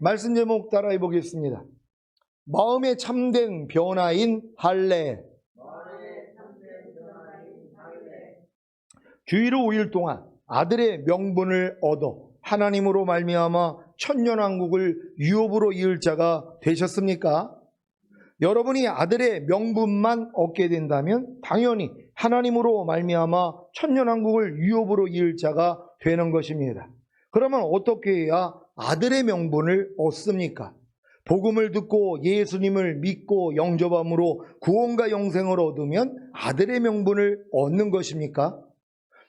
말씀 제목 따라해 보겠습니다. 마음의 참된 변화인 할례. 주일을 5일 동안 아들의 명분을 얻어 하나님으로 말미암아 천년왕국을 유업으로 이을 자가 되셨습니까? 여러분이 아들의 명분만 얻게 된다면 당연히 하나님으로 말미암아 천년왕국을 유업으로 이을 자가 되는 것입니다. 그러면 어떻게 해야 아들의 명분을 얻습니까? 복음을 듣고 예수님을 믿고 영접함으로 구원과 영생을 얻으면 아들의 명분을 얻는 것입니까?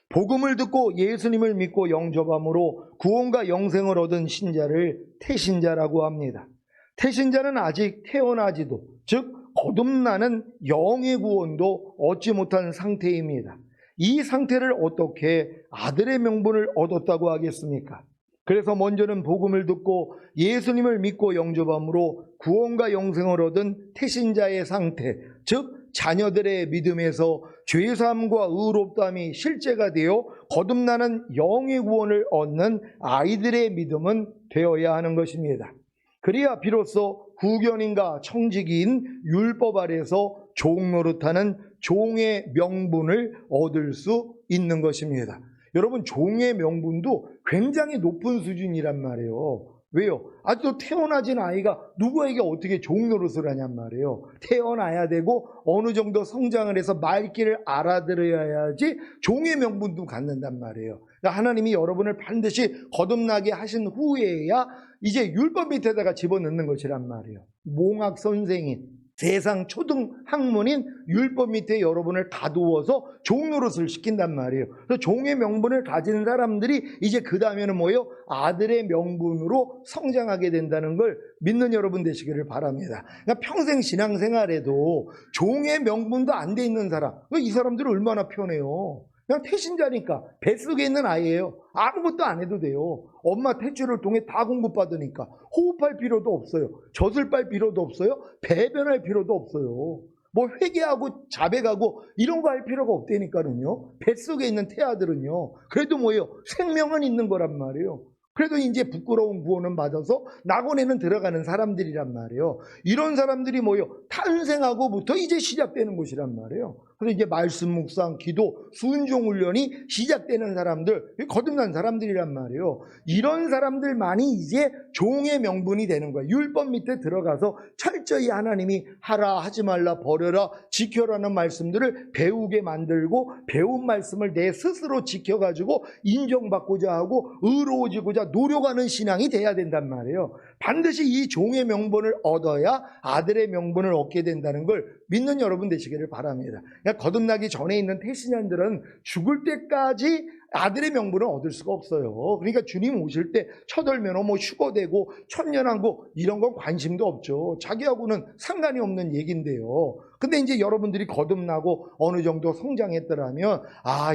복음을 듣고 예수님을 믿고 영접함으로 구원과 영생을 얻은 신자를 태신자라고 합니다. 태신자는 아직 태어나지도, 즉 거듭나는 영의 구원도 얻지 못한 상태입니다. 이 상태를 어떻게 아들의 명분을 얻었다고 하겠습니까? 그래서 먼저는 복음을 듣고 예수님을 믿고 영접함으로 구원과 영생을 얻은 태신자의 상태, 즉 자녀들의 믿음에서 죄사함과 의롭다함이 실제가 되어 거듭나는 영의 구원을 얻는 아이들의 믿음은 되어야 하는 것입니다. 그래야 비로소 후견인과 청지기인 율법 아래서 종 노릇하는 종의 명분을 얻을 수 있는 것입니다. 여러분, 종의 명분도 굉장히 높은 수준이란 말이에요. 왜요? 아직도 태어나진 아이가 누구에게 어떻게 종 노릇을 하냔 말이에요. 태어나야 되고 어느 정도 성장을 해서 말귀를 알아들어야지 종의 명분도 갖는단 말이에요. 그러니까 하나님이 여러분을 반드시 거듭나게 하신 후에야 이제 율법 밑에다가 집어넣는 것이란 말이에요. 몽학 선생인, 세상 초등 학문인 율법 밑에 여러분을 가두어서 종 노릇을 시킨단 말이에요. 그래서 종의 명분을 가진 사람들이 이제 그 다음에는 뭐예요? 아들의 명분으로 성장하게 된다는 걸 믿는 여러분 되시기를 바랍니다. 그러니까 평생 신앙생활에도 종의 명분도 안 돼 있는 사람, 이 사람들은 얼마나 편해요. 그냥 태신자니까 뱃속에 있는 아이예요. 아무것도 안 해도 돼요. 엄마 태출을 통해 다 공급받으니까 호흡할 필요도 없어요. 젖을 빨 필요도 없어요. 배변할 필요도 없어요. 뭐 회개하고 자백하고 이런 거 할 필요가 없다니까는요. 뱃속에 있는 태아들은요. 그래도 뭐예요? 생명은 있는 거란 말이에요. 그래도 이제 부끄러운 구원은 받아서 낙원에는 들어가는 사람들이란 말이에요. 이런 사람들이 뭐예요? 탄생하고부터 이제 시작되는 것이란 말이에요. 그래서 이제 말씀 묵상, 기도, 순종 훈련이 시작되는 사람들, 거듭난 사람들이란 말이에요. 이런 사람들만이 이제 종의 명분이 되는 거예요. 율법 밑에 들어가서 철저히 하나님이 하라, 하지 말라, 버려라, 지켜라는 말씀들을 배우게 만들고 배운 말씀을 내 스스로 지켜가지고 인정받고자 하고 의로워지고자 노력하는 신앙이 돼야 된단 말이에요. 반드시 이 종의 명분을 얻어야 아들의 명분을 얻게 된다는 걸 믿는 여러분 되시기를 바랍니다. 그러니까 거듭나기 전에 있는 태신자들은 죽을 때까지 아들의 명분을 얻을 수가 없어요. 그러니까 주님 오실 때 쳐들면 뭐 휴거되고 천년왕국 이런 건 관심도 없죠. 자기하고는 상관이 없는 얘기인데요. 근데 이제 여러분들이 거듭나고 어느 정도 성장했더라면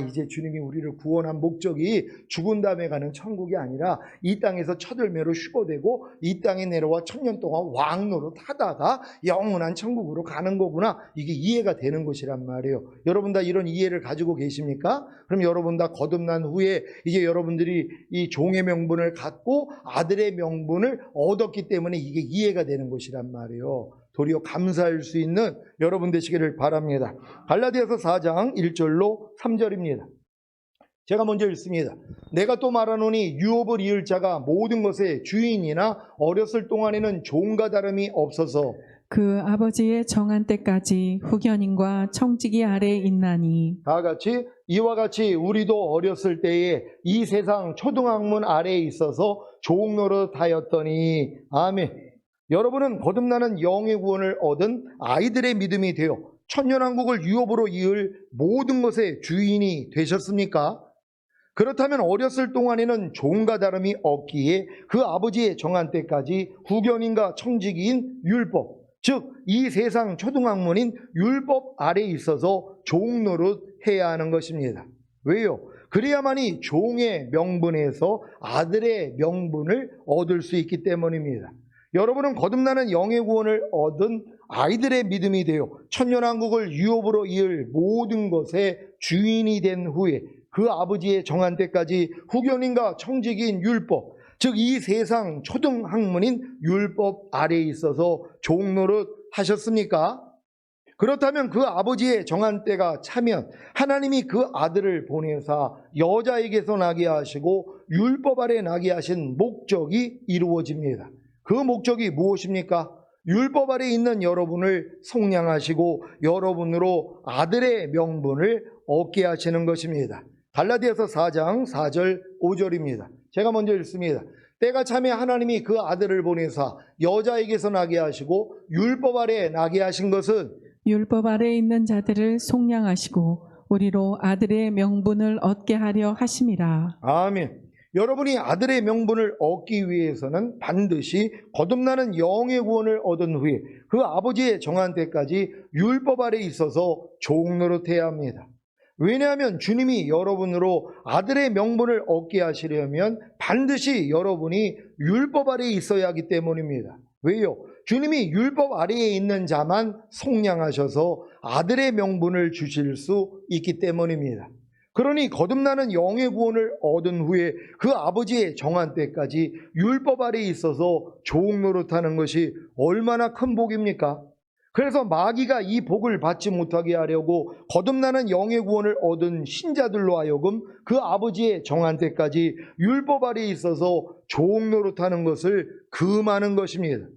이제 주님이 우리를 구원한 목적이 죽은 다음에 가는 천국이 아니라 이 땅에서 쳐들매로 휴거되고 이 땅에 내려와 천년 동안 왕노릇 하다가 영원한 천국으로 가는 거구나. 이게 이해가 되는 것이란 말이에요. 여러분 다 이런 이해를 가지고 계십니까? 그럼 여러분 다 거듭난 후에 이제 여러분들이 이 종의 명분을 갖고 아들의 명분을 얻었기 때문에 이게 이해가 되는 것이란 말이에요. 도리어 감사할 수 있는 여러분 되시기를 바랍니다. 갈라디아서 4장 1절로 3절입니다. 제가 먼저 읽습니다. 내가 또 말하노니 유업을 이을 자가 모든 것의 주인이나 어렸을 동안에는 종과 다름이 없어서 그 아버지의 정한 때까지 후견인과 청지기 아래에 있나니 다 같이 이와 같이 우리도 어렸을 때에 이 세상 초등학문 아래에 있어서 종 노릇하였더니 아멘. 여러분은 거듭나는 영의 구원을 얻은 아이들의 믿음이 되어 천년왕국을 유업으로 이을 모든 것의 주인이 되셨습니까? 그렇다면 어렸을 동안에는 종과 다름이 없기에 그 아버지의 정한 때까지 후견인과 청지기인 율법, 즉 이 세상 초등학문인 율법 아래에 있어서 종 노릇 해야 하는 것입니다. 왜요? 그래야만이 종의 명분에서 아들의 명분을 얻을 수 있기 때문입니다. 여러분은 거듭나는 영의 구원을 얻은 아이들의 믿음이 되어 천년왕국을 유업으로 이을 모든 것의 주인이 된 후에 그 아버지의 정한 때까지 후견인과 청지기인 율법, 즉 이 세상 초등학문인 율법 아래에 있어서 종노릇 하셨습니까? 그렇다면 그 아버지의 정한 때가 차면 하나님이 그 아들을 보내사 여자에게서 나게 하시고 율법 아래 나게 하신 목적이 이루어집니다. 그 목적이 무엇입니까? 율법 아래 있는 여러분을 속량하시고 여러분으로 아들의 명분을 얻게 하시는 것입니다. 갈라디아서 4장 4절 5절입니다. 제가 먼저 읽습니다. 때가 차면 하나님이 그 아들을 보내사 여자에게서 나게 하시고 율법 아래 나게 하신 것은 율법 아래 있는 자들을 속량하시고 우리로 아들의 명분을 얻게 하려 하심이라. 아멘. 여러분이 아들의 명분을 얻기 위해서는 반드시 거듭나는 영의 구원을 얻은 후에 그 아버지의 정한 때까지 율법 아래 있어서 종노릇해야 합니다. 왜냐하면 주님이 여러분으로 아들의 명분을 얻게 하시려면 반드시 여러분이 율법 아래에 있어야 하기 때문입니다. 왜요? 주님이 율법 아래에 있는 자만 속량하셔서 아들의 명분을 주실 수 있기 때문입니다. 그러니 거듭나는 영의 구원을 얻은 후에 그 아버지의 정한 때까지 율법 아래에 있어서 종노릇하는 것이 얼마나 큰 복입니까? 그래서 마귀가 이 복을 받지 못하게 하려고 거듭나는 영의 구원을 얻은 신자들로 하여금 그 아버지의 정한 때까지 율법 아래에 있어서 종노릇하는 것을 금하는 것입니다.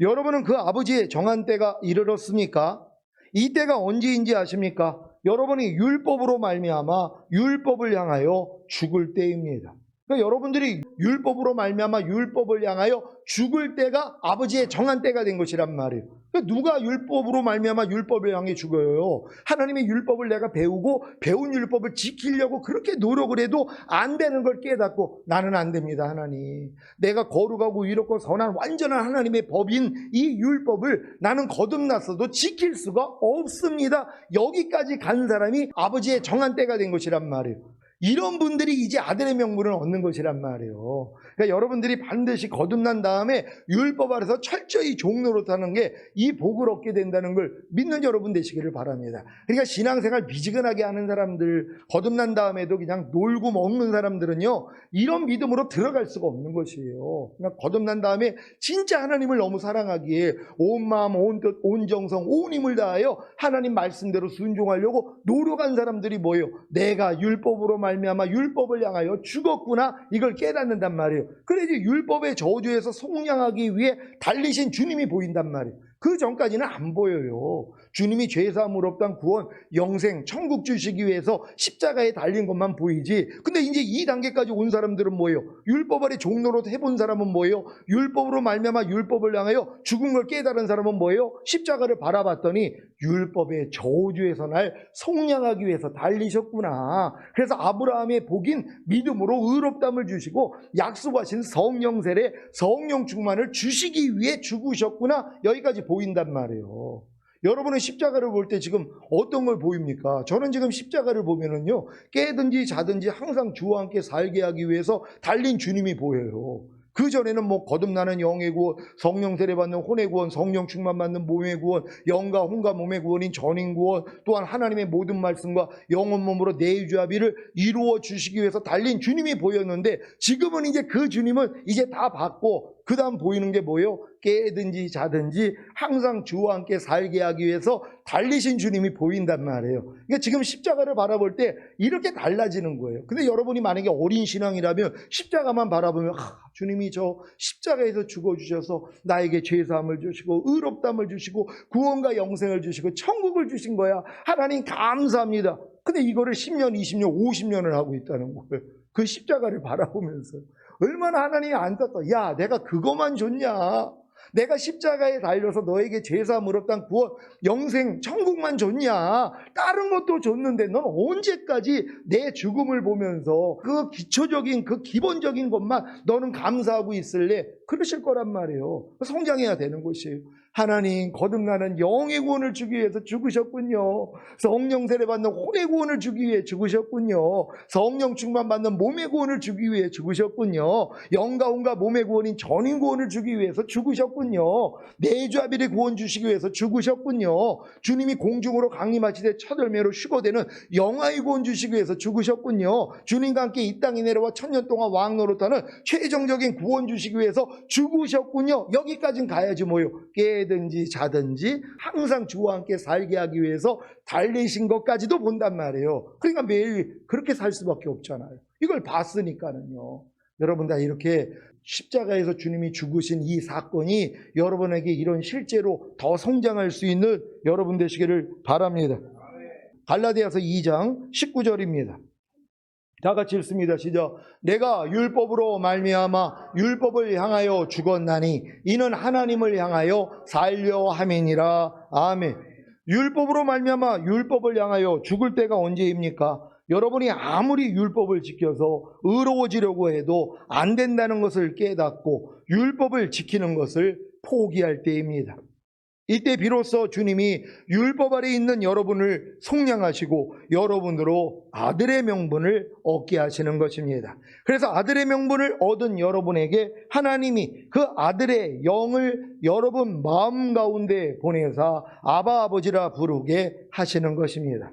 여러분은 그 아버지의 정한 때가 이르렀습니까? 이 때가 언제인지 아십니까? 여러분이 율법으로 말미암아 율법을 향하여 죽을 때입니다. 그러니까 여러분들이 율법으로 말미암아 율법을 향하여 죽을 때가 아버지의 정한 때가 된 것이란 말이에요. 그러니까 누가 율법으로 말미암아 율법을 향해 죽어요? 하나님의 율법을 내가 배우고 배운 율법을 지키려고 그렇게 노력을 해도 안 되는 걸 깨닫고 나는 안 됩니다. 하나님, 내가 거룩하고 의롭고 선한 완전한 하나님의 법인 이 율법을 나는 거듭났어도 지킬 수가 없습니다. 여기까지 간 사람이 아버지의 정한 때가 된 것이란 말이에요. 이런 분들이 이제 아들의 명분을 얻는 것이란 말이에요. 그러니까 여러분들이 반드시 거듭난 다음에 율법 아래서 철저히 종노릇하는 게 이 복을 얻게 된다는 걸 믿는 여러분 되시기를 바랍니다. 그러니까 신앙생활 미지근하게 하는 사람들, 거듭난 다음에도 그냥 놀고 먹는 사람들은요, 이런 믿음으로 들어갈 수가 없는 것이에요. 그러니까 거듭난 다음에 진짜 하나님을 너무 사랑하기에 온 마음, 온 뜻, 온 정성, 온 힘을 다하여 하나님 말씀대로 순종하려고 노력한 사람들이 뭐예요? 내가 율법으로 말미암아 율법을 향하여 죽었구나, 이걸 깨닫는단 말이에요. 그래서 율법의 저주에서 속량하기 위해 달리신 주님이 보인단 말이에요. 그 전까지는 안 보여요. 주님이 죄사함을 없단 구원, 영생, 천국 주시기 위해서 십자가에 달린 것만 보이지. 근데 이제 이 단계까지 온 사람들은 뭐예요? 율법 아래 종노릇 해본 사람은 뭐예요? 율법으로 말미암아 율법을 향하여 죽은 걸 깨달은 사람은 뭐예요? 십자가를 바라봤더니 율법의 저주에서 날 속량하기 위해서 달리셨구나. 그래서 아브라함의 복인 믿음으로 의롭담을 주시고 약속하신 성령 세례, 성령 충만을 주시기 위해 죽으셨구나. 여기까지 보인단 말이에요. 여러분은 십자가를 볼 때 지금 어떤 걸 보입니까? 저는 지금 십자가를 보면은요, 깨든지 자든지 항상 주와 함께 살게 하기 위해서 달린 주님이 보여요. 그 전에는 뭐 거듭나는 영의 구원, 성령 세례 받는 혼의 구원, 성령 충만 받는 몸의 구원, 영과 혼과 몸의 구원인 전인 구원, 또한 하나님의 모든 말씀과 영혼 몸으로 내주합의를 이루어 주시기 위해서 달린 주님이 보였는데, 지금은 이제 그 주님은 이제 다 받고 그 다음 보이는 게 뭐예요? 깨든지 자든지 항상 주와 함께 살게 하기 위해서 달리신 주님이 보인단 말이에요. 그러니까 지금 십자가를 바라볼 때 이렇게 달라지는 거예요. 근데 여러분이 만약에 어린 신앙이라면 십자가만 바라보면 주님이 저 십자가에서 죽어주셔서 나에게 죄사함을 주시고 의롭담을 주시고 구원과 영생을 주시고 천국을 주신 거야. 하나님 감사합니다. 근데 이거를 10년, 20년, 50년을 하고 있다는 거예요. 그 십자가를 바라보면서 얼마나 하나님이 안타까워. 야, 내가 그거만 줬냐? 내가 십자가에 달려서 너에게 죄사함 의롭다는 구원, 영생, 천국만 줬냐? 다른 것도 줬는데 넌 언제까지 내 죽음을 보면서 그 기초적인, 그 기본적인 것만 너는 감사하고 있을래? 그러실 거란 말이에요. 성장해야 되는 것이에요. 하나님, 거듭나는 영의 구원을 주기 위해서 죽으셨군요. 성령 세례 받는 혼의 구원을 주기 위해 죽으셨군요. 성령 충만 받는 몸의 구원을 주기 위해 죽으셨군요. 영과 혼과 몸의 구원인 전인 구원을 주기 위해서 죽으셨군요. 내주아빌의 구원 주시기 위해서 죽으셨군요. 주님이 공중으로 강림하시되 첫 열매로 휴거되는 영화의 구원 주시기 위해서 죽으셨군요. 주님과 함께 이 땅에 내려와 천년 동안 왕 노릇하는 최종적인 구원 주시기 위해서 죽으셨군요. 여기까지는 가야지 뭐요. 깨든지 자든지 항상 주와 함께 살게 하기 위해서 달리신 것까지도 본단 말이에요. 그러니까 매일 그렇게 살 수밖에 없잖아요. 이걸 봤으니까는요. 여러분 다 이렇게 십자가에서 주님이 죽으신 이 사건이 여러분에게 이런 실제로 더 성장할 수 있는 여러분 되시기를 바랍니다. 갈라디아서 2장 19절입니다. 다 같이 읽습니다. 시작. 내가 율법으로 말미암아 율법을 향하여 죽었나니 이는 하나님을 향하여 살려 함이니라. 아멘. 율법으로 말미암아 율법을 향하여 죽을 때가 언제입니까? 여러분이 아무리 율법을 지켜서 의로워지려고 해도 안 된다는 것을 깨닫고 율법을 지키는 것을 포기할 때입니다. 이때 비로소 주님이 율법 아래 있는 여러분을 속량하시고 여러분으로 아들의 명분을 얻게 하시는 것입니다. 그래서 아들의 명분을 얻은 여러분에게 하나님이 그 아들의 영을 여러분 마음 가운데 보내사 아바 아버지라 부르게 하시는 것입니다.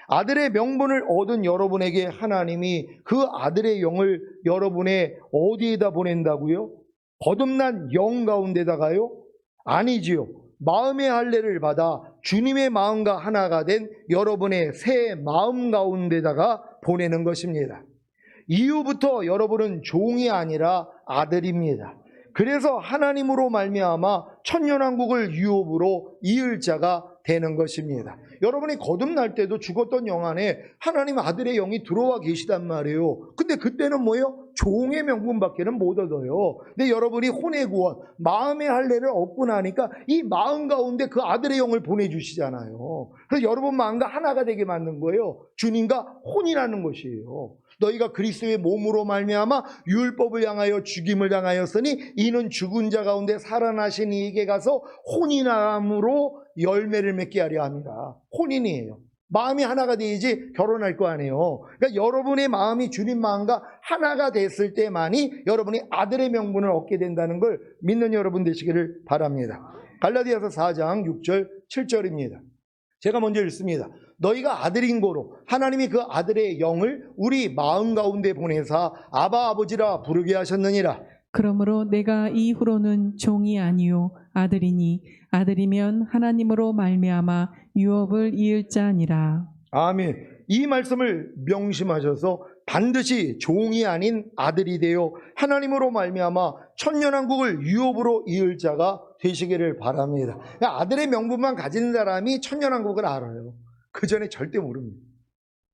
아들의 명분을 얻은 여러분에게 하나님이 그 아들의 영을 여러분의 어디에다 보낸다고요? 거듭난 영 가운데다가요? 아니지요. 마음의 할례를 받아 주님의 마음과 하나가 된 여러분의 새 마음 가운데다가 보내는 것입니다. 이후부터 여러분은 종이 아니라 아들입니다. 그래서 하나님으로 말미암아 천년왕국을 유업으로 이을 자가 되는 것입니다. 여러분이 거듭날 때도 죽었던 영 안에 하나님 아들의 영이 들어와 계시단 말이에요. 근데 그때는 뭐예요? 종의 명분밖에는 못 얻어요. 근데 여러분이 혼의 구원, 마음의 할례를 얻고 나니까 이 마음 가운데 그 아들의 영을 보내주시잖아요. 그래서 여러분 마음과 하나가 되게 만든 거예요. 주님과 혼이라는 것이에요. 너희가 그리스도의 몸으로 말미암아 율법을 향하여 죽임을 당하였으니 이는 죽은 자 가운데 살아나신 이에게 가서 혼인함으로 열매를 맺게 하려 합니다. 혼인이에요. 마음이 하나가 돼야지 결혼할 거 아니에요. 그러니까 여러분의 마음이 주님 마음과 하나가 됐을 때만이 여러분이 아들의 명분을 얻게 된다는 걸 믿는 여러분 되시기를 바랍니다. 갈라디아서 4장 6절 7절입니다. 제가 먼저 읽습니다. 너희가 아들인 고로 하나님이 그 아들의 영을 우리 마음 가운데 보내사 아바 아버지라 부르게 하셨느니라. 그러므로 내가 이후로는 종이 아니요 아들이니 아들이면 하나님으로 말미암아 유업을 이을 자니라. 아멘. 이 말씀을 명심하셔서 반드시 종이 아닌 아들이 되어 하나님으로 말미암아 천년왕국을 유업으로 이을 자가 되시기를 바랍니다. 아들의 명분만 가진 사람이 천년왕국을 알아요. 그 전에 절대 모릅니다.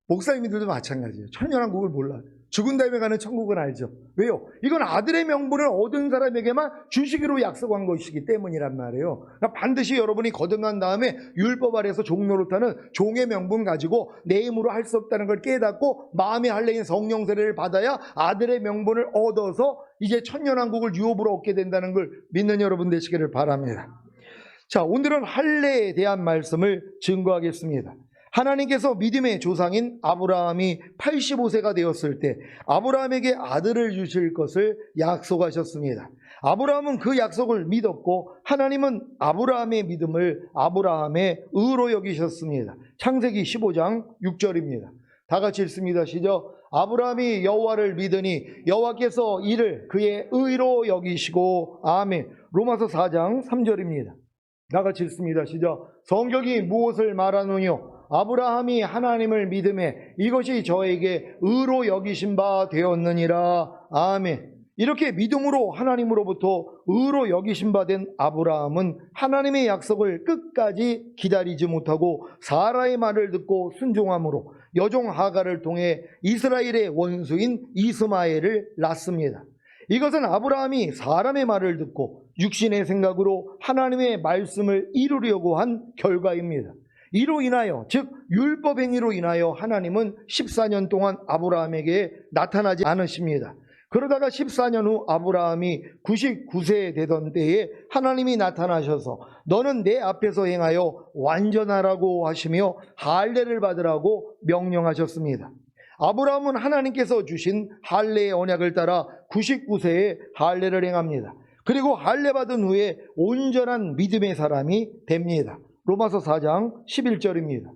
목사님들도 마찬가지예요. 천년왕국을 몰라요. 죽은 다음에 가는 천국은 알죠. 왜요? 이건 아들의 명분을 얻은 사람에게만 주시기로 약속한 것이기 때문이란 말이에요. 그러니까 반드시 여러분이 거듭난 다음에 율법 아래에서 종 노릇하는 종의 명분 가지고 내 힘으로 할 수 없다는 걸 깨닫고 마음의 할례인 성령 세례를 받아야 아들의 명분을 얻어서 이제 천년왕국을 유업으로 얻게 된다는 걸 믿는 여러분 되시기를 바랍니다. 자, 오늘은 할례에 대한 말씀을 증거하겠습니다. 하나님께서 믿음의 조상인 아브라함이 85세가 되었을 때 아브라함에게 아들을 주실 것을 약속하셨습니다. 아브라함은 그 약속을 믿었고 하나님은 아브라함의 믿음을 아브라함의 의로 여기셨습니다. 창세기 15장 6절입니다. 다 같이 읽습니다. 시작. 아브라함이 여호와를 믿으니 여호와께서 이를 그의 의로 여기시고 아멘. 로마서 4장 3절입니다. 다 같이 읽습니다. 시작. 성경이 무엇을 말하느뇨? 아브라함이 하나님을 믿음에 이것이 저에게 의로 여기신 바 되었느니라. 아멘. 이렇게 믿음으로 하나님으로부터 의로 여기신 바 된 아브라함은 하나님의 약속을 끝까지 기다리지 못하고 사라의 말을 듣고 순종함으로 여종 하갈을 통해 이스라엘의 원수인 이스마엘을 낳습니다. 이것은 아브라함이 사람의 말을 듣고 육신의 생각으로 하나님의 말씀을 이루려고 한 결과입니다. 이로 인하여 즉 율법 행위로 인하여 하나님은 14년 동안 아브라함에게 나타나지 않으십니다. 그러다가 14년 후 아브라함이 99세 되던 때에 하나님이 나타나셔서 너는 내 앞에서 행하여 완전하라고 하시며 할례를 받으라고 명령하셨습니다. 아브라함은 하나님께서 주신 할례의 언약을 따라 99세에 할례를 행합니다. 그리고 할례 받은 후에 온전한 믿음의 사람이 됩니다. 로마서 4장 11절입니다.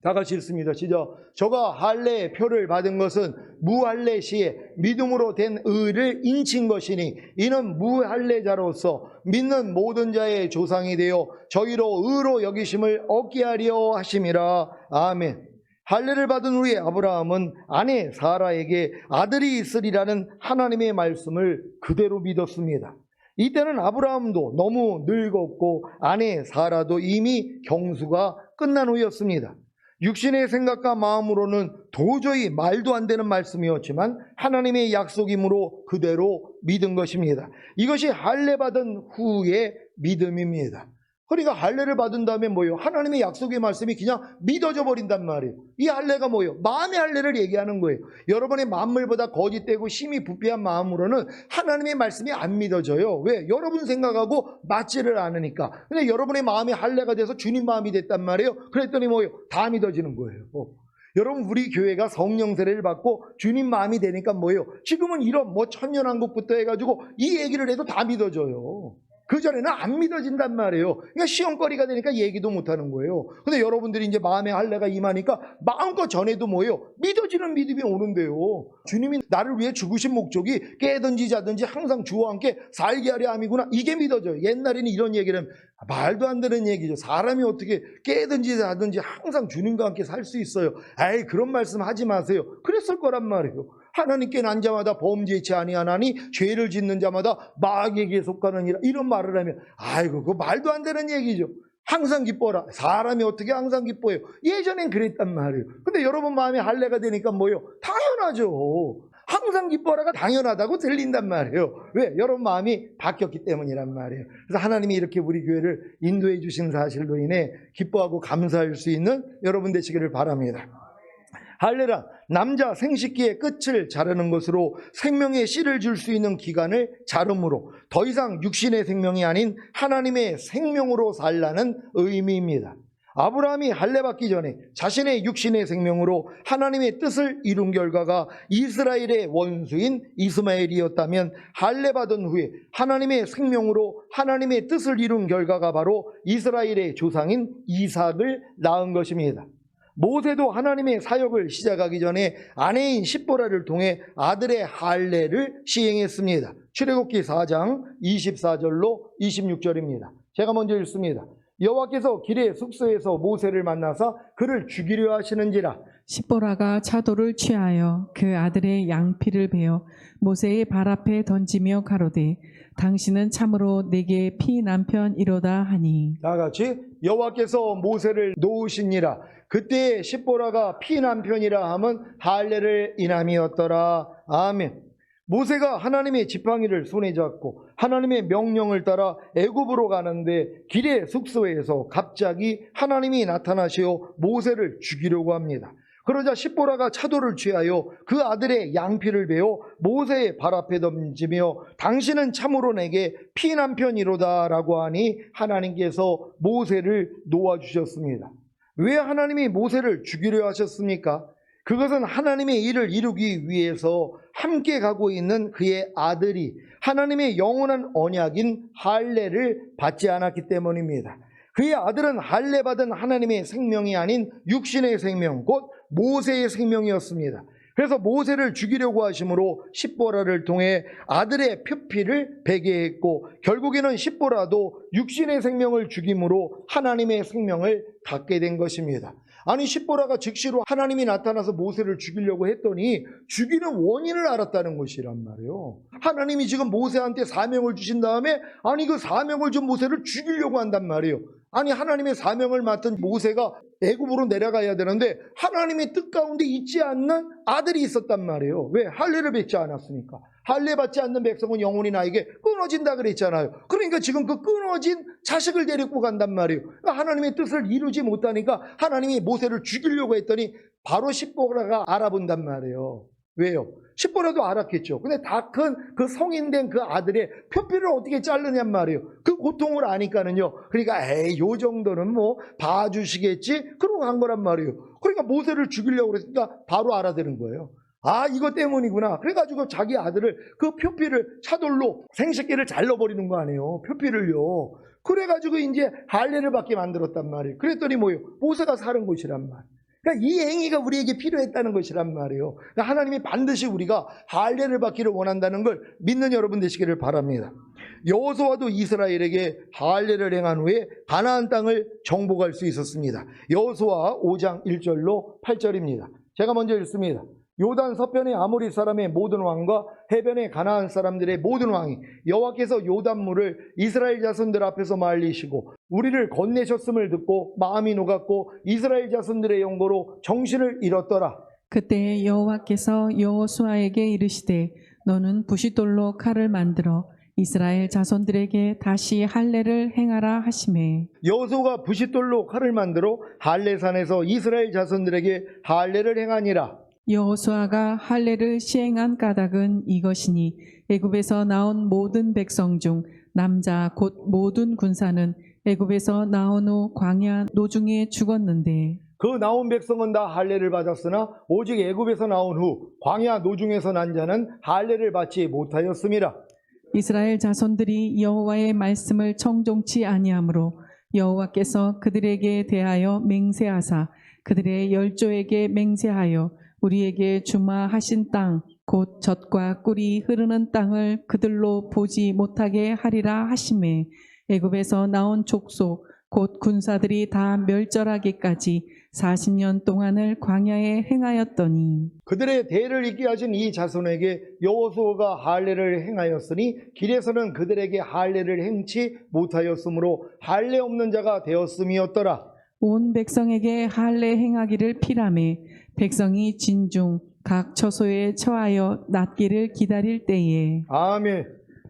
다 같이 읽습니다. 시작. 저가 할례의 표를 받은 것은 무할례 시에 믿음으로 된 의를 인친 것이니 이는 무할례자로서 믿는 모든 자의 조상이 되어 저희로 의로 여기심을 얻게 하려 하심이라. 아멘. 할례를 받은 후에 아브라함은 아내 사라에게 아들이 있으리라는 하나님의 말씀을 그대로 믿었습니다. 이때는 아브라함도 너무 늙었고 아내 사라도 이미 경수가 끝난 후였습니다. 육신의 생각과 마음으로는 도저히 말도 안 되는 말씀이었지만 하나님의 약속이므로 그대로 믿은 것입니다. 이것이 할례 받은 후의 믿음입니다. 그러니까 할례를 받은 다음에 뭐예요? 하나님의 약속의 말씀이 그냥 믿어져 버린단 말이에요. 이 할례가 뭐예요? 마음의 할례를 얘기하는 거예요. 여러분의 만물보다 거짓되고 심히 부패한 마음으로는 하나님의 말씀이 안 믿어져요. 왜? 여러분 생각하고 맞지를 않으니까. 근데 여러분의 마음이 할례가 돼서 주님 마음이 됐단 말이에요. 그랬더니 뭐예요? 다 믿어지는 거예요. 여러분 우리 교회가 성령 세례를 받고 주님 마음이 되니까 뭐예요? 지금은 이런 천년왕국부터 해가지고 이 얘기를 해도 다 믿어져요. 그전에는 안 믿어진단 말이에요. 그러니까 시험거리가 되니까 얘기도 못하는 거예요. 근데 여러분들이 이제 마음의 할례가 임하니까 마음껏 전해도 뭐예요? 믿어지는 믿음이 오는데요. 주님이 나를 위해 죽으신 목적이 깨든지 자든지 항상 주와 함께 살게 하려 함이구나. 이게 믿어져요. 옛날에는 이런 얘기를 하면 말도 안 되는 얘기죠. 사람이 어떻게 깨든지 자든지 항상 주님과 함께 살 수 있어요. 에이 그런 말씀 하지 마세요. 그랬을 거란 말이에요. 하나님께 난 자마다 범죄치 아니하나니 죄를 짓는 자마다 마귀에게 속하느니라. 이런 말을 하면 아이고 그거 말도 안 되는 얘기죠. 항상 기뻐라. 사람이 어떻게 항상 기뻐해요? 예전엔 그랬단 말이에요. 근데 여러분 마음에 할례가 되니까 뭐예요? 당연하죠. 항상 기뻐라가 당연하다고 들린단 말이에요. 왜? 여러분 마음이 바뀌었기 때문이란 말이에요. 그래서 하나님이 이렇게 우리 교회를 인도해 주신 사실로 인해 기뻐하고 감사할 수 있는 여러분 되시기를 바랍니다. 할례란 남자 생식기의 끝을 자르는 것으로 생명의 씨를 줄 수 있는 기간을 자름으로 더 이상 육신의 생명이 아닌 하나님의 생명으로 살라는 의미입니다. 아브라함이 할례 받기 전에 자신의 육신의 생명으로 하나님의 뜻을 이룬 결과가 이스라엘의 원수인 이스마엘이었다면 할례 받은 후에 하나님의 생명으로 하나님의 뜻을 이룬 결과가 바로 이스라엘의 조상인 이삭을 낳은 것입니다. 모세도 하나님의 사역을 시작하기 전에 아내인 십보라를 통해 아들의 할례를 시행했습니다. 출애굽기 4장 24절로 26절입니다. 제가 먼저 읽습니다. 여호와께서 길의 숙소에서 모세를 만나사 그를 죽이려 하시는지라. 십보라가 차도를 취하여 그 아들의 양피를 베어 모세의 발 앞에 던지며 가로되 당신은 참으로 내게 피 남편이로다 하니. 다 같이 여호와께서 모세를 놓으시니라. 그때 십보라가 피 남편이라 함은 할례를 인함이었더라. 아멘. 모세가 하나님의 지팡이를 손에 잡고 하나님의 명령을 따라 애굽으로 가는데 길의 숙소에서 갑자기 하나님이 나타나시어 모세를 죽이려고 합니다. 그러자 십보라가 차도를 취하여 그 아들의 양피를 베어 모세의 발 앞에 던지며 당신은 참으로 내게 피남편이로다 라고 하니 하나님께서 모세를 놓아주셨습니다. 왜 하나님이 모세를 죽이려 하셨습니까? 그것은 하나님의 일을 이루기 위해서 함께 가고 있는 그의 아들이 하나님의 영원한 언약인 할례를 받지 않았기 때문입니다. 그의 아들은 할례 받은 하나님의 생명이 아닌 육신의 생명, 곧 모세의 생명이었습니다. 그래서 모세를 죽이려고 하심으로 십보라를 통해 아들의 표피를 베게 했고 결국에는 십보라도 육신의 생명을 죽임으로 하나님의 생명을 갖게 된 것입니다. 아니 십보라가 즉시로 하나님이 나타나서 모세를 죽이려고 했더니 죽이는 원인을 알았다는 것이란 말이에요. 하나님이 지금 모세한테 사명을 주신 다음에 아니 그 사명을 준 모세를 죽이려고 한단 말이에요. 아니 하나님의 사명을 맡은 모세가 애굽으로 내려가야 되는데 하나님의 뜻 가운데 있지 않는 아들이 있었단 말이에요. 왜? 할례를 뵙지 않았으니까. 할례 받지 않는 백성은 영원히 나에게 끊어진다 그랬잖아요. 그러니까 지금 그 끊어진 자식을 데리고 간단 말이에요. 그러니까 하나님의 뜻을 이루지 못하니까 하나님이 모세를 죽이려고 했더니 바로 십보라가 알아본단 말이에요. 왜요? 10보라도 알았겠죠. 근데 다 큰 그 성인된 그 아들의 표피를 어떻게 자르냔 말이에요. 그 고통을 아니까는요. 그러니까 에이 요 정도는 뭐 봐주시겠지? 그러고 간 거란 말이에요. 그러니까 모세를 죽이려고 그랬으니까 바로 알아들은 거예요. 아 이거 때문이구나. 그래가지고 자기 아들을 그 표피를 차돌로 생식기를 잘라버리는 거 아니에요. 표피를요. 그래가지고 이제 할례를 받게 만들었단 말이에요. 그랬더니 뭐예요? 모세가 사는 곳이란 말이에요. 그러니까 이 행위가 우리에게 필요했다는 것이란 말이에요. 그러니까 하나님이 반드시 우리가 할례를 받기를 원한다는 걸 믿는 여러분 되시기를 바랍니다. 여호수아도 이스라엘에게 할례를 행한 후에 가나안 땅을 정복할 수 있었습니다. 여호수아 5장 1절로 8절입니다. 제가 먼저 읽습니다. 요단 서편의 아모리 사람의 모든 왕과 해변의 가나안 사람들의 모든 왕이 여호와께서 요단물을 이스라엘 자손들 앞에서 말리시고 우리를 건네셨음을 듣고 마음이 녹았고 이스라엘 자손들의 영고로 정신을 잃었더라. 그때 여호와께서 여호수아에게 이르시되 너는 부싯돌로 칼을 만들어 이스라엘 자손들에게 다시 할례를 행하라 하시매. 여호수아가 부싯돌로 칼을 만들어 할례산에서 이스라엘 자손들에게 할례를 행하니라. 여호수아가 할례를 시행한 까닭은 이것이니 애굽에서 나온 모든 백성 중 남자 곧 모든 군사는 애굽에서 나온 후 광야 노중에 죽었는데 그 나온 백성은 다 할례를 받았으나 오직 애굽에서 나온 후 광야 노중에서 난 자는 할례를 받지 못하였음이라. 이스라엘 자손들이 여호와의 말씀을 청종치 아니하므로 여호와께서 그들에게 대하여 맹세하사 그들의 열조에게 맹세하여 우리에게 주마하신 땅 곧 젖과 꿀이 흐르는 땅을 그들로 보지 못하게 하리라 하시매. 애굽에서 나온 족속 곧 군사들이 다 멸절하기까지 40년 동안을 광야에 행하였더니 그들의 대를 잇게 하신 이 자손에게 여호수아가 할례를 행하였으니 길에서는 그들에게 할례를 행치 못하였으므로 할례 없는 자가 되었음이었더라. 온 백성에게 할례 행하기를 피라매 백성이 진중 각 처소에 처하여 낫기를 기다릴 때에 아멘.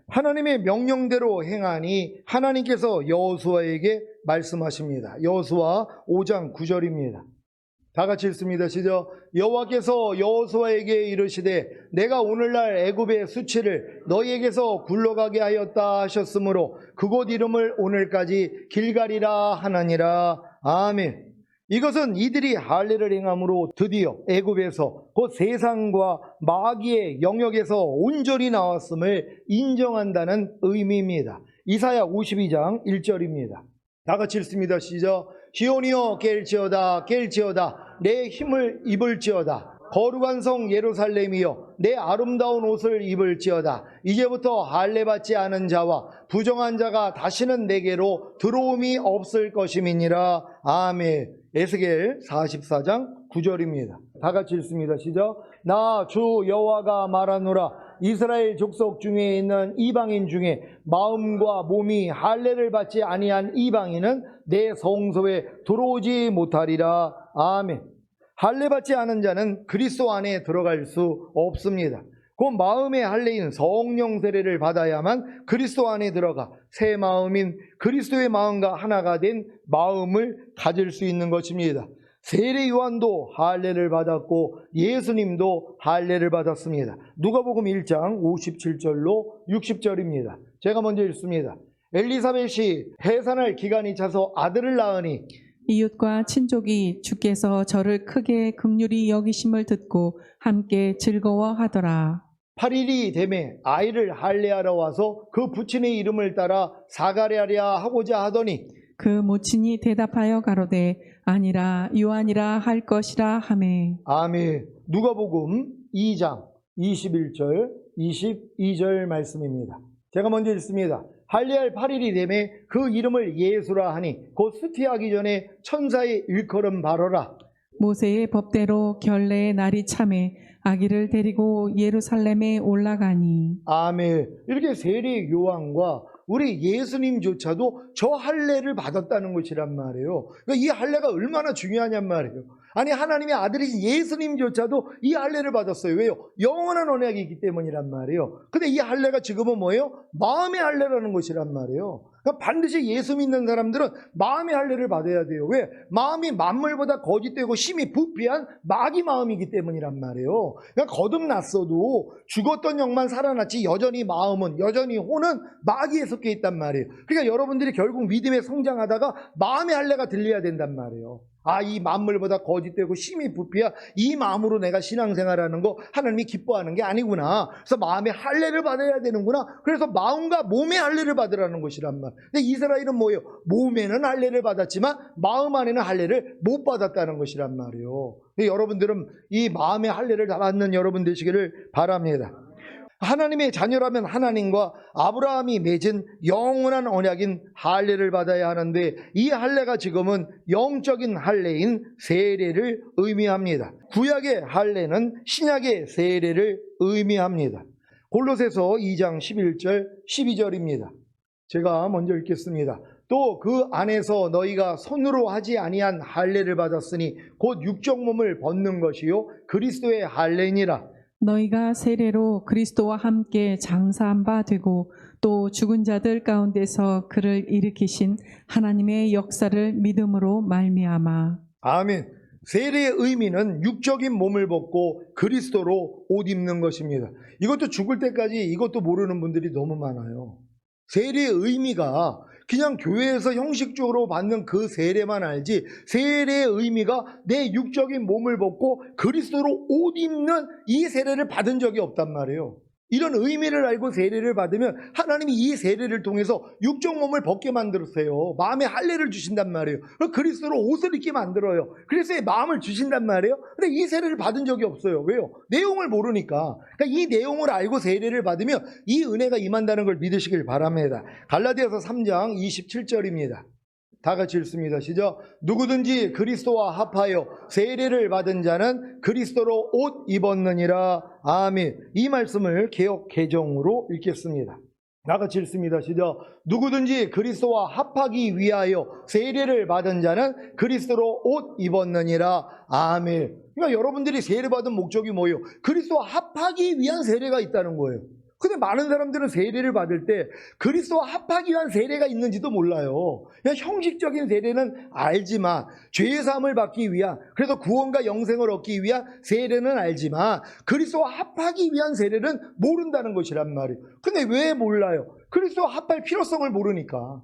하나님의 명령대로 행하니 하나님께서 여호수아에게 말씀하십니다. 여호수아 5장 9절입니다. 다 같이 읽습니다. 시작. 여호와께서 여호수아에게 이르시되 내가 오늘날 애굽의 수치를 너희에게서 굴러가게 하였다 하셨으므로 그곳 이름을 오늘까지 길갈이라 하나니라. 아멘. 이것은 이들이 할례를 행함으로 드디어 애굽에서 곧 세상과 마귀의 영역에서 온전히 나왔음을 인정한다는 의미입니다. 이사야 52장 1절입니다. 다 같이 읽습니다. 시작. 시온이여 깰지어다 깰지어다 내 힘을 입을지어다 거룩한 성 예루살렘이여 내 아름다운 옷을 입을지어다 이제부터 할례 받지 않은 자와 부정한 자가 다시는 내게로 들어옴이 없을 것임이니라. 아멘. 에스겔 44장 9절입니다. 다 같이 읽습니다. 시작. 나 주 여호와가 말하노라. 이스라엘 족속 중에 있는 이방인 중에 마음과 몸이 할례를 받지 아니한 이방인은 내 성소에 들어오지 못하리라. 아멘. 할례 받지 않은 자는 그리스도 안에 들어갈 수 없습니다. 그 마음의 할례인 성령 세례를 받아야만 그리스도 안에 들어가 새 마음인 그리스도의 마음과 하나가 된 마음을 가질 수 있는 것입니다. 세례 요한도 할례를 받았고 예수님도 할례를 받았습니다. 누가복음 1장 57절로 60절입니다. 제가 먼저 읽습니다. 엘리사벳이 해산할 기간이 차서 아들을 낳으니 이웃과 친족이 주께서 저를 크게 긍휼히 여기심을 듣고 함께 즐거워하더라. 8일이 되매 아이를 할례하러 와서 그 부친의 이름을 따라 사가랴랴 하고자 하더니 그 모친이 대답하여 가로되 아니라 요한이라 할 것이라 하매. 아멘. 누가복음 2장 21절 22절 말씀입니다. 제가 먼저 읽습니다. 할례할 8일이 되매 그 이름을 예수라 하니 곧 수티하기 전에 천사의 일컬음 바로라. 모세의 법대로 결례의 날이 참에 아기를 데리고 예루살렘에 올라가니. 아멘. 이렇게 세례 요한과 우리 예수님조차도 저 할례를 받았다는 것이란 말이에요. 그러니까 이 할례가 얼마나 중요하냔 말이에요. 아니 하나님의 아들이신 예수님조차도 이 할례를 받았어요. 왜요? 영원한 언약이 있기 때문이란 말이에요. 근데 이 할례가 지금은 뭐예요? 마음의 할례라는 것이란 말이에요. 그러니까 반드시 예수 믿는 사람들은 마음의 할례를 받아야 돼요. 왜? 마음이 만물보다 거짓되고 심히 부패한 마귀 마음이기 때문이란 말이에요. 그러니까 거듭났어도 죽었던 영만 살아났지 여전히 마음은, 여전히 혼은 마귀에 섞여 있단 말이에요. 그러니까 여러분들이 결국 믿음에 성장하다가 마음의 할례가 들려야 된단 말이에요. 아, 이 만물보다 거짓되고 심히 부패한 이 마음으로 내가 신앙생활하는 거 하나님이 기뻐하는 게 아니구나. 그래서 마음의 할례를 받아야 되는구나. 그래서 마음과 몸의 할례를 받으라는 것이란 말. 근데 이스라엘은 뭐예요? 몸에는 할례를 받았지만 마음 안에는 할례를 못 받았다는 것이란 말이에요. 근데 여러분들은 이 마음의 할례를 다 받는 여러분 되시기를 바랍니다. 하나님의 자녀라면 하나님과 아브라함이 맺은 영원한 언약인 할례를 받아야 하는데, 이 할례가 지금은 영적인 할례인 세례를 의미합니다. 구약의 할례는 신약의 세례를 의미합니다. 골로새서 2장 11절 12절입니다. 제가 먼저 읽겠습니다. 또 그 안에서 너희가 손으로 하지 아니한 할례를 받았으니 곧 육적 몸을 벗는 것이요 그리스도의 할례니라. 너희가 세례로 그리스도와 함께 장사한 바 되고 또 죽은 자들 가운데서 그를 일으키신 하나님의 역사를 믿음으로 말미암아. 아멘. 세례의 의미는 육적인 몸을 벗고 그리스도로 옷 입는 것입니다. 이것도 죽을 때까지 이것도 모르는 분들이 너무 많아요. 세례의 의미가 그냥 교회에서 형식적으로 받는 그 세례만 알지, 세례의 의미가 내 육적인 몸을 벗고 그리스도로 옷 입는 이 세례를 받은 적이 없단 말이에요. 이런 의미를 알고 세례를 받으면 하나님이 이 세례를 통해서 육적 몸을 벗게 만들었어요. 마음의 할례를 주신단 말이에요. 그리스도로 옷을 입게 만들어요. 그래서 마음을 주신단 말이에요. 근데 이 세례를 받은 적이 없어요. 왜요? 내용을 모르니까. 그러니까 이 내용을 알고 세례를 받으면 이 은혜가 임한다는 걸 믿으시길 바랍니다. 갈라디아서 3장 27절입니다. 다 같이 읽습니다. 시작. 누구든지 그리스도와 합하여 세례를 받은 자는 그리스도로 옷 입었느니라. 아멘. 이 말씀을 개역 개정으로 읽겠습니다. 다 같이 읽습니다. 시작. 누구든지 그리스도와 합하기 위하여 세례를 받은 자는 그리스도로 옷 입었느니라. 아멘. 그러니까 여러분들이 세례 받은 목적이 뭐예요? 그리스도와 합하기 위한 세례가 있다는 거예요. 근데 많은 사람들은 세례를 받을 때 그리스도와 합하기 위한 세례가 있는지도 몰라요. 그냥 형식적인 세례는 알지만, 죄의 사함을 받기 위한, 그래서 구원과 영생을 얻기 위한 세례는 알지만 그리스도와 합하기 위한 세례는 모른다는 것이란 말이에요. 근데 왜 몰라요? 그리스도와 합할 필요성을 모르니까.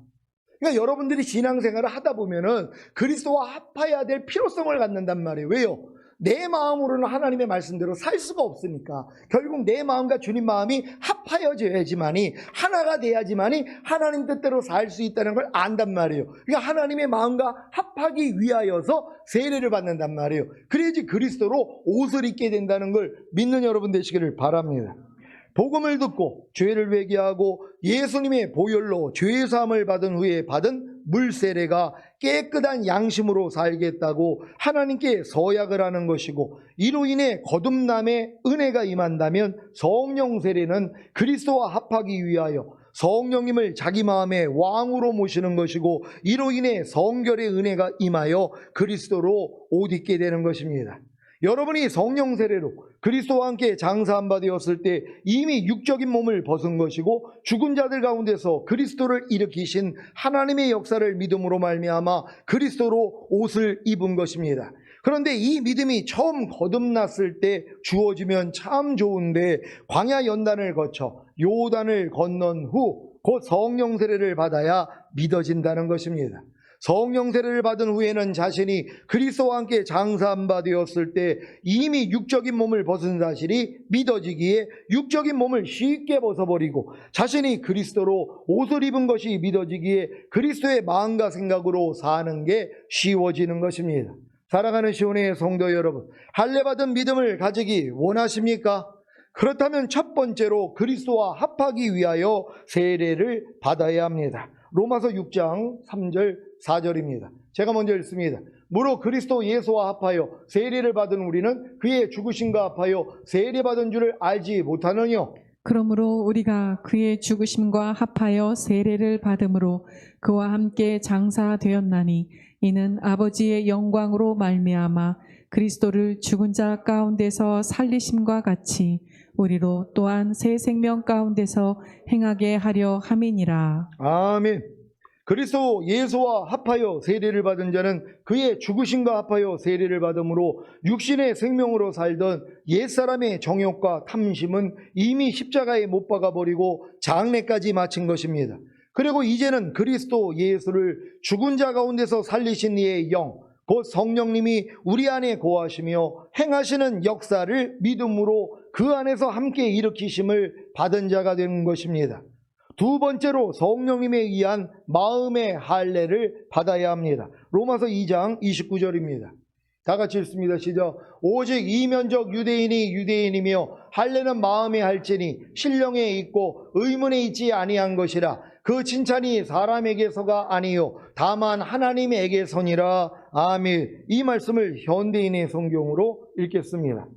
그러니까 여러분들이 신앙생활을 하다 보면은 그리스도와 합해야 될 필요성을 갖는단 말이에요. 왜요? 내 마음으로는 하나님의 말씀대로 살 수가 없으니까 결국 내 마음과 주님 마음이 합하여져야지만이, 하나가 돼야지만이 하나님 뜻대로 살 수 있다는 걸 안단 말이에요. 그러니까 하나님의 마음과 합하기 위하여서 세례를 받는단 말이에요. 그래야지 그리스도로 옷을 입게 된다는 걸 믿는 여러분 되시기를 바랍니다. 복음을 듣고 죄를 회개하고 예수님의 보혈로 죄 사함을 받은 후에 받은 물세례가 깨끗한 양심으로 살겠다고 하나님께 서약을 하는 것이고, 이로 인해 거듭남의 은혜가 임한다면 성령 세례는 그리스도와 합하기 위하여 성령님을 자기 마음의 왕으로 모시는 것이고, 이로 인해 성결의 은혜가 임하여 그리스도로 옷 입게 되는 것입니다. 여러분이 성령 세례로 그리스도와 함께 장사한 바 되었을 때 이미 육적인 몸을 벗은 것이고, 죽은 자들 가운데서 그리스도를 일으키신 하나님의 역사를 믿음으로 말미암아 그리스도로 옷을 입은 것입니다. 그런데 이 믿음이 처음 거듭났을 때 주어지면 참 좋은데, 광야 연단을 거쳐 요단을 건넌 후 곧 성령 세례를 받아야 믿어진다는 것입니다. 성령 세례를 받은 후에는 자신이 그리스도와 함께 장사한 바 되었을 때 이미 육적인 몸을 벗은 사실이 믿어지기에 육적인 몸을 쉽게 벗어버리고, 자신이 그리스도로 옷을 입은 것이 믿어지기에 그리스도의 마음과 생각으로 사는 게 쉬워지는 것입니다. 사랑하는 시온의 성도 여러분, 할례받은 믿음을 가지기 원하십니까? 그렇다면 첫 번째로 그리스도와 합하기 위하여 세례를 받아야 합니다. 로마서 6장 3절 4절입니다. 제가 먼저 읽습니다. 무릇 그리스도 예수와 합하여 세례를 받은 우리는 그의 죽으심과 합하여 세례받은 줄을 알지 못하느뇨. 그러므로 우리가 그의 죽으심과 합하여 세례를 받음으로 그와 함께 장사되었나니, 이는 아버지의 영광으로 말미암아 그리스도를 죽은 자 가운데서 살리심과 같이 우리로 또한 새 생명 가운데서 행하게 하려 함이니라. 아멘. 그리스도 예수와 합하여 세례를 받은 자는 그의 죽으심과 합하여 세례를 받음으로 육신의 생명으로 살던 옛사람의 정욕과 탐심은 이미 십자가에 못 박아버리고 장래까지 마친 것입니다. 그리고 이제는 그리스도 예수를 죽은 자 가운데서 살리신 이의 영, 곧 성령님이 우리 안에 거하시며 행하시는 역사를 믿음으로 그 안에서 함께 일으키심을 받은 자가 되는 것입니다. 두 번째로 성령님에 의한 마음의 할례를 받아야 합니다. 로마서 2장 29절입니다. 다 같이 읽습니다. 시작. 오직 이면적 유대인이 유대인이며 할례는 마음에 할지니 신령에 있고 의문에 있지 아니한 것이라. 그 칭찬이 사람에게서가 아니요 다만 하나님에게서니라. 아멘. 이 말씀을 현대인의 성경으로 읽겠습니다.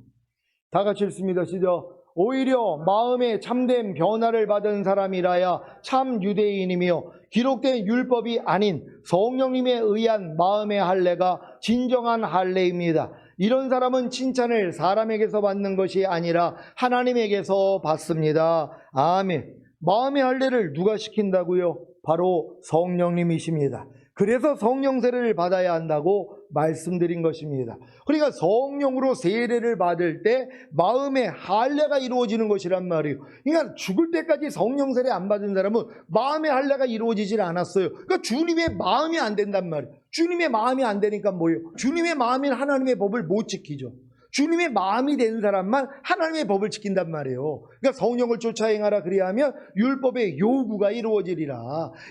다 같이 읽습니다. 시작. 오히려 마음에 참된 변화를 받은 사람이라야 참 유대인이며 기록된 율법이 아닌 성령님에 의한 마음의 할례가 진정한 할례입니다. 이런 사람은 칭찬을 사람에게서 받는 것이 아니라 하나님에게서 받습니다. 아멘. 마음의 할례를 누가 시킨다고요? 바로 성령님이십니다. 그래서 성령 세례를 받아야 한다고 말씀드린 것입니다. 그러니까 성령으로 세례를 받을 때 마음의 할례가 이루어지는 것이란 말이에요. 그러니까 죽을 때까지 성령 세례 안 받은 사람은 마음의 할례가 이루어지질 않았어요. 그러니까 주님의 마음이 안 된단 말이에요. 주님의 마음이 안 되니까 뭐예요? 주님의 마음인 하나님의 법을 못 지키죠. 주님의 마음이 된 사람만 하나님의 법을 지킨단 말이에요. 그러니까 성령을 쫓아 행하라 그리하면 율법의 요구가 이루어지리라.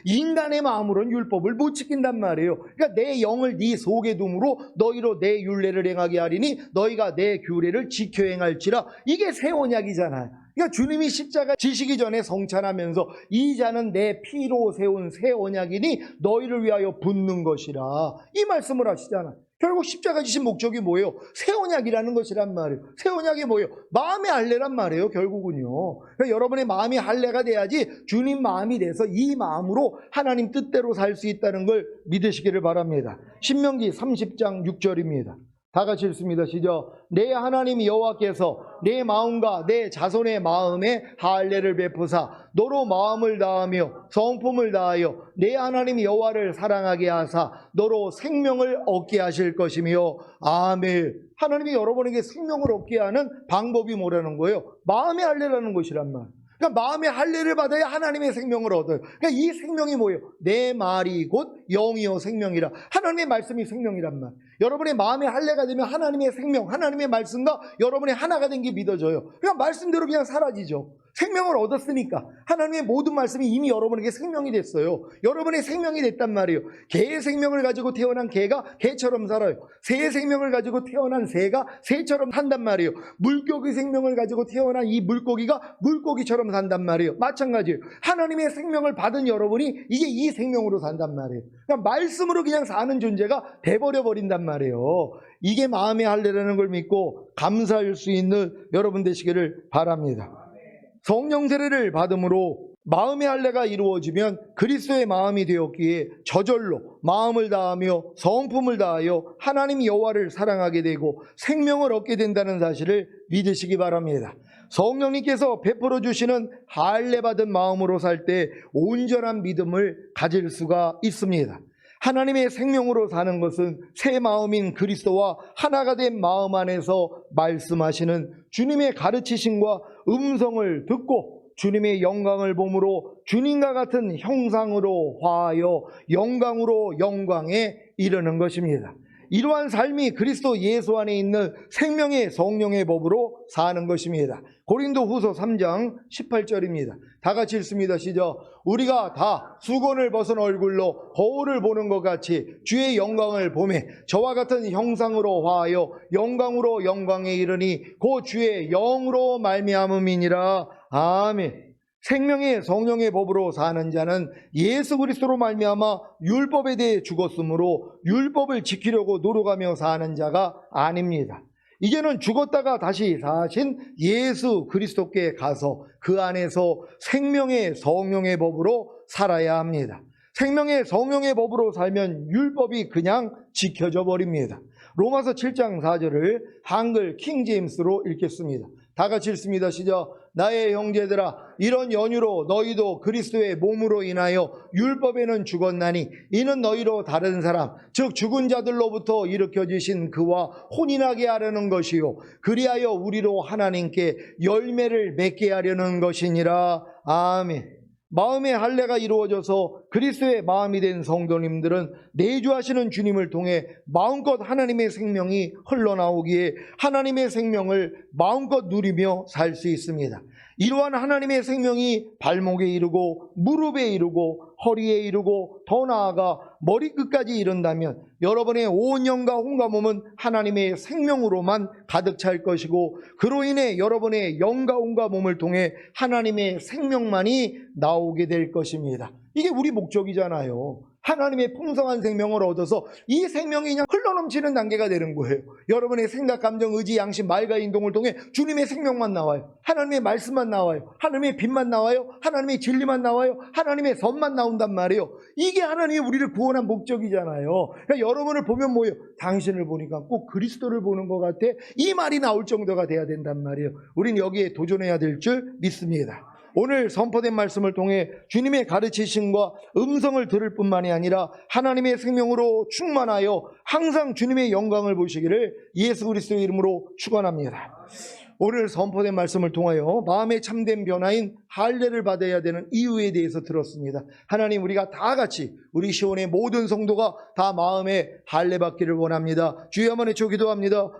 인간의 마음으로는 율법을 못 지킨단 말이에요. 그러니까 내 영을 네 속에 둠으로 너희로 내 율례를 행하게 하리니 너희가 내 규례를 지켜 행할지라. 이게 새 언약이잖아요. 그러니까 주님이 십자가 지시기 전에 성찬하면서 이 자는 내 피로 세운 새 언약이니 너희를 위하여 붓는 것이라. 이 말씀을 하시잖아요. 결국 십자가 지신 목적이 뭐예요? 새 언약이라는 것이란 말이에요. 새 언약이 뭐예요? 마음의 할례란 말이에요. 결국은요. 그러니까 여러분의 마음이 할례가 돼야지 주님 마음이 돼서 이 마음으로 하나님 뜻대로 살 수 있다는 걸 믿으시기를 바랍니다. 신명기 30장 6절입니다. 다 같이 읽습니다. 시작. 내 하나님 여호와께서 내 마음과 내 자손의 마음에 할례를 베푸사 너로 마음을 다하며 성품을 다하여 내 하나님 여호와를 사랑하게 하사 너로 생명을 얻게 하실 것이며. 아멘. 하나님이 여러분에게 생명을 얻게 하는 방법이 뭐라는 거예요? 마음의 할례라는 것이란 말. 그러니까 마음의 할례를 받아야 하나님의 생명을 얻어요. 그러니까 이 생명이 뭐예요? 내 말이 곧 영이요 생명이라. 하나님의 말씀이 생명이란 말. 여러분의 마음의 할례가 되면 하나님의 생명, 하나님의 말씀과 여러분의 하나가 된 게 믿어져요. 그냥 말씀대로 그냥 사라지죠. 생명을 얻었으니까 하나님의 모든 말씀이 이미 여러분에게 생명이 됐어요. 여러분의 생명이 됐단 말이에요. 개의 생명을 가지고 태어난 개가 개처럼 살아요. 새의 생명을 가지고 태어난 새가 새처럼 산단 말이에요. 물고기 생명을 가지고 태어난 이 물고기가 물고기처럼 산단 말이에요. 마찬가지예요. 하나님의 생명을 받은 여러분이 이제 이 생명으로 산단 말이에요. 그러니까 말씀으로 그냥 사는 존재가 돼버려 버린단 말이에요. 이게 마음의 할례라는 걸 믿고 감사할 수 있는 여러분 되시기를 바랍니다. 성령 세례를 받음으로 마음의 할례가 이루어지면 그리스도의 마음이 되었기에 저절로 마음을 다하며 성품을 다하여 하나님 여호와를 사랑하게 되고 생명을 얻게 된다는 사실을 믿으시기 바랍니다. 성령님께서 베풀어 주시는 할례 받은 마음으로 살 때 온전한 믿음을 가질 수가 있습니다. 하나님의 생명으로 사는 것은 새 마음인 그리스도와 하나가 된 마음 안에서 말씀하시는 주님의 가르치심과 음성을 듣고 주님의 영광을 보므로 주님과 같은 형상으로 화하여 영광으로 영광에 이르는 것입니다. 이러한 삶이 그리스도 예수 안에 있는 생명의 성령의 법으로 사는 것입니다. 고린도후서 3장 18절입니다. 다 같이 읽습니다. 시작. 우리가 다 수건을 벗은 얼굴로 거울을 보는 것 같이 주의 영광을 보매 저와 같은 형상으로 화하여 영광으로 영광에 이르니 곧 주의 영으로 말미암음이니라. 아멘. 생명의 성령의 법으로 사는 자는 예수 그리스도로 말미암아 율법에 대해 죽었으므로 율법을 지키려고 노력하며 사는 자가 아닙니다. 이제는 죽었다가 다시 사신 예수 그리스도께 가서 그 안에서 생명의 성령의 법으로 살아야 합니다. 생명의 성령의 법으로 살면 율법이 그냥 지켜져 버립니다. 로마서 7장 4절을 한글 킹제임스로 읽겠습니다. 다 같이 읽습니다. 시작. 나의 형제들아, 이런 연유로 너희도 그리스도의 몸으로 인하여 율법에는 죽었나니 이는 너희로 다른 사람, 즉 죽은 자들로부터 일으켜지신 그와 혼인하게 하려는 것이요 그리하여 우리로 하나님께 열매를 맺게 하려는 것이니라. 아멘. 마음의 할례가 이루어져서 그리스도의 마음이 된 성도님들은 내주하시는 주님을 통해 마음껏 하나님의 생명이 흘러나오기에 하나님의 생명을 마음껏 누리며 살 수 있습니다. 이러한 하나님의 생명이 발목에 이르고 무릎에 이르고 허리에 이르고 더 나아가 머리끝까지 이른다면 여러분의 온 영과 혼과 몸은 하나님의 생명으로만 가득 찰 것이고 그로 인해 여러분의 영과 혼과 몸을 통해 하나님의 생명만이 나오게 될 것입니다. 이게 우리 목적이잖아요. 하나님의 풍성한 생명을 얻어서 이 생명이 그냥 흘러넘치는 단계가 되는 거예요. 여러분의 생각, 감정, 의지, 양심, 말과 행동을 통해 주님의 생명만 나와요. 하나님의 말씀만 나와요. 하나님의 빛만 나와요. 하나님의 진리만 나와요. 하나님의 선만 나온단 말이에요. 이게 하나님이 우리를 구원한 목적이잖아요. 그러니까 여러분을 보면 뭐예요? 당신을 보니까 꼭 그리스도를 보는 것 같아. 이 말이 나올 정도가 돼야 된단 말이에요. 우린 여기에 도전해야 될 줄 믿습니다. 오늘 선포된 말씀을 통해 주님의 가르치심과 음성을 들을 뿐만이 아니라 하나님의 생명으로 충만하여 항상 주님의 영광을 보시기를 예수 그리스도의 이름으로 축원합니다. 오늘 선포된 말씀을 통하여 마음의 참된 변화인 할례를 받아야 되는 이유에 대해서 들었습니다. 하나님, 우리가 다 같이 우리 시온의 모든 성도가 다 마음의 할례 받기를 원합니다. 주여 한번 외쳐 기도합니다.